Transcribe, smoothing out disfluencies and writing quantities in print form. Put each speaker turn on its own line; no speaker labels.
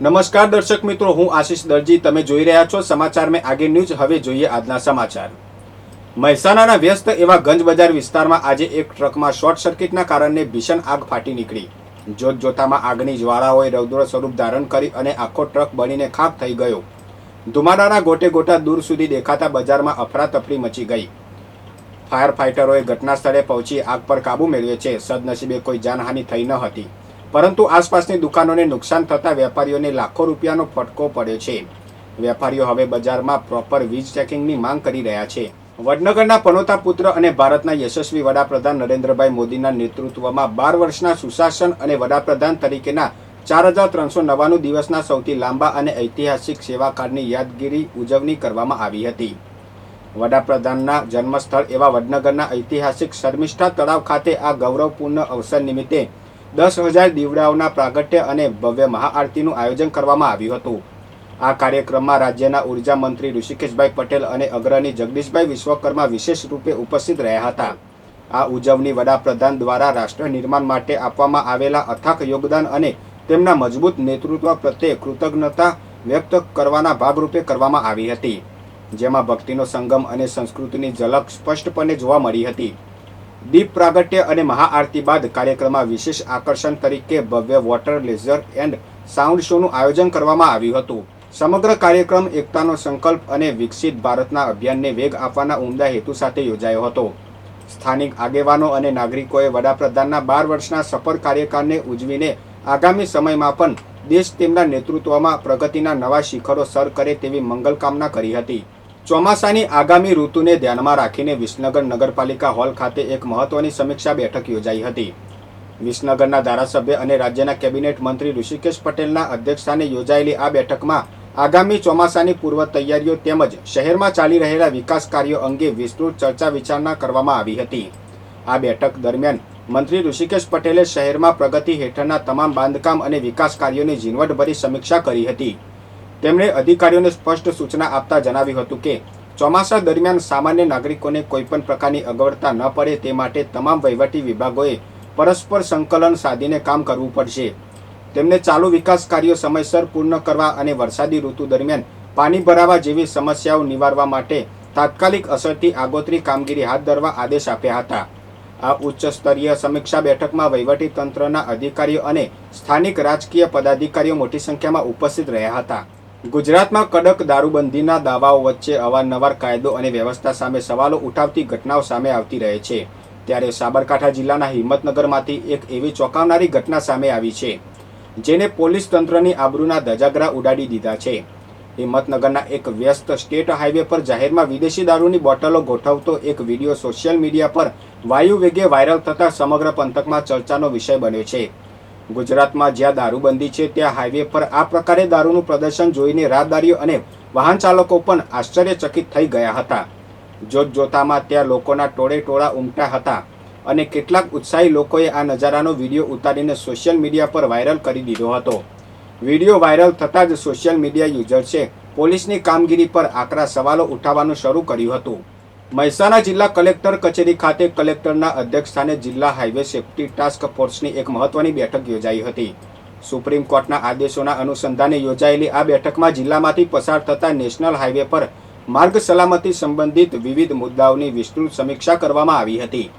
નમસ્કાર દર્શક મિત્રો, હું આશીષ દરજી. તમે જોઈ રહ્યા છો સમાચાર મેં આગે ન્યૂઝ. હવે જોઈએ આજના સમાચાર. મહેસાણાના વ્યસ્ત એવા ગંજ બજાર વિસ્તારમાં આજે એક ટ્રકમાં શોર્ટ સર્કિટના કારણે ભીષણ આગ ફાટી નીકળી. જોતજોતામાં આગની જ્વાળાઓએ રૌદ્ર સ્વરૂપ ધારણ કરી અને આખો ટ્રક બળીને ખાખ થઈ ગયો. ધુમાડાના ગોટે ગોટા દૂર સુધી દેખાતા બજારમાં અફરાતફરી મચી ગઈ. ફાયર ફાઇટરોએ ઘટના સ્થળે પહોંચી આગ પર કાબૂ મેળવ્યો છે. સદનસીબે કોઈ જાનહાનિ થઈ ન હતી, પરંતુ આસપાસની દુકાનોને નુકસાન થતા વેપારીઓને લાખો રૂપિયાનો ફટકો પડ્યો છે. વેપારીઓ હવે બજારમાં પ્રોપર વીજ ચેકિંગની માંગ કરી રહ્યા છે. વડનગરના પનોતા પુત્ર અને ભારતના યશસ્વી વડાપ્રધાન નરેન્દ્રભાઈ મોદીના નેતૃત્વમાં 12 વર્ષના સુશાસન અને વડાપ્રધાન તરીકેના 4399 દિવસના સૌથી લાંબા અને ઐતિહાસિક સેવાકાળની યાદગીરી ઉજવણી કરવામાં આવી હતી. વડાપ્રધાનના જન્મસ્થળ એવા વડનગરના ઐતિહાસિક શર્મિષ્ઠા તળાવ ખાતે આ ગૌરવપૂર્ણ અવસર નિમિત્તે 10,000 દીવડાઓના પ્રાગટ્ય અને ભવ્ય મહાઆરતીનું આયોજન કરવામાં આવ્યું હતું. આ કાર્યક્રમમાં રાજ્યના ઉર્જા મંત્રી ઋષિકેશભાઈ પટેલ અને અગ્રણી જગદીશભાઈ વિશ્વકર્મા વિશેષ રૂપે ઉપસ્થિત રહ્યા હતા. આ ઉજવણી વડાપ્રધાન દ્વારા રાષ્ટ્ર નિર્માણ માટે આપવામાં આવેલા અથાક યોગદાન અને તેમના મજબૂત નેતૃત્વ પ્રત્યે કૃતજ્ઞતા વ્યક્ત કરવાના ભાગરૂપે કરવામાં આવી હતી, જેમાં ભક્તિનો સંગમ અને સંસ્કૃતિની ઝલક સ્પષ્ટપણે જોવા મળી હતી. દીપ પ્રાગટ્ય અને મહાઆરતી બાદ કાર્યક્રમમાં વિશેષ આકર્ષણ તરીકે ભવ્ય વોટર લેઝર એન્ડ સાઉન્ડ શોનું આયોજન કરવામાં આવ્યું હતું. સમગ્ર કાર્યક્રમ એકતાનો સંકલ્પ અને વિકસિત ભારતના અભિયાનને વેગ આપવાના ઉમદા હેતુ સાથે યોજાયો હતો. સ્થાનિક આગેવાનો અને નાગરિકોએ વડાપ્રધાનના 12 વર્ષના સફળ કાર્યકાળને ઉજવીને આગામી સમયમાં પણ દેશ તેમના નેતૃત્વમાં પ્રગતિના નવા શિખરો સર કરે તેવી મંગલકામના કરી હતી. ચોમાસાની આગામી ઋતુને ધ્યાનમાં રાખીને વિસનગર નગરપાલિકા હોલ ખાતે એક મહત્વની સમીક્ષા બેઠક યોજાઈ હતી. વિસનગરના ધારાસભ્ય અને રાજ્યના કેબિનેટ મંત્રી ઋષિકેશ પટેલના અધ્યક્ષસ્થાને યોજાયેલી આ બેઠકમાં આગામી ચોમાસાની પૂર્વ તૈયારીઓ તેમજ શહેરમાં ચાલી રહેલા વિકાસ કાર્યો અંગે વિસ્તૃત ચર્ચા વિચારણા કરવામાં આવી હતી. આ બેઠક દરમિયાન મંત્રી ઋષિકેશ પટેલે શહેરમાં પ્રગતિ હેઠળના તમામ બાંધકામ અને વિકાસ કાર્યોની ઝીણવટભરી સમીક્ષા કરી હતી. તેમણે અધિકારીઓને સ્પષ્ટ સૂચના આપતા જણાવ્યું હતું કે ચોમાસા દરમિયાન સામાન્ય નાગરિકોને કોઈપણ પ્રકારની અગવડતા ન પડે તે માટે તમામ વહીવટી વિભાગોએ પરસ્પર સંકલન સાધીને કામ કરવું પડશે. તેમને ચાલુ વિકાસ કાર્યો સમયસર પૂર્ણ કરવા અને વરસાદી ઋતુ દરમિયાન પાણી ભરાવા જેવી સમસ્યાઓ નિવારવા માટે તાત્કાલિક અસરથી આગોતરી કામગીરી હાથ ધરવા આદેશ આપ્યા હતા. આ ઉચ્ચ સ્તરીય સમીક્ષા બેઠકમાં વહીવટી તંત્રના અધિકારીઓ અને સ્થાનિક રાજકીય પદાધિકારીઓ મોટી સંખ્યામાં ઉપસ્થિત રહ્યા હતા. ગુજરાતમાં કડક દારૂબંધીના દાવાઓ વચ્ચે અવારનવાર કાયદો અને વ્યવસ્થા સામે સવાલો ઉઠાવતી ઘટનાઓ સામે આવતી રહે છે. ત્યારે સાબરકાંઠા જિલ્લાના હિંમતનગરમાંથી એક એવી ચોંકાવનારી ઘટના સામે આવી છે, જેને પોલીસ તંત્રની આબરૂના ધજાગરા ઉડાડી દીધા છે. હિંમતનગરના એક વ્યસ્ત સ્ટેટ હાઈવે પર જાહેરમાં વિદેશી દારૂની બોટલો ગોઠવતો એક વિડીયો સોશિયલ મીડિયા પર વાયુ વેગે વાયરલ થતાં સમગ્ર પંથકમાં ચર્ચાનો વિષય બન્યો છે. ગુજરાતમાં જ્યાં દારૂબંધી છે ત્યાં હાઈવે પર આ પ્રકારે દારૂનું પ્રદર્શન જોઈને રાહદારીઓ અને વાહન ચાલકો પણ આશ્ચર્યચકિત થઈ ગયા હતા. જોતજોતામાં ત્યાં લોકોના ટોળે ટોળા ઉમટ્યા હતા અને કેટલાક ઉત્સાહી લોકોએ આ નજારાનો વિડીયો ઉતારીને સોશિયલ મીડિયા પર વાયરલ કરી દીધો હતો. વિડીયો વાયરલ થતાં જ સોશિયલ મીડિયા યુઝર્સે પોલીસની કામગીરી પર આકરા સવાલો ઉઠાવવાનું શરૂ કર્યું હતું. મહેસાણા જિલ્લા કલેક્ટર કચેરી ખાતે કલેક્ટરના અધ્યક્ષસ્થાને જિલ્લા હાઈવે સેફ્ટી ટાસ્ક ફોર્સની એક મહત્વની બેઠક યોજાઈ હતી. સુપ્રીમ કોર્ટના આદેશોના અનુસંધાને યોજાયેલી આ બેઠકમાં જિલ્લામાંથી પસાર થતા નેશનલ હાઈવે પર માર્ગ સલામતી સંબંધિત વિવિધ મુદ્દાઓની વિસ્તૃત સમીક્ષા કરવામાં આવી હતી.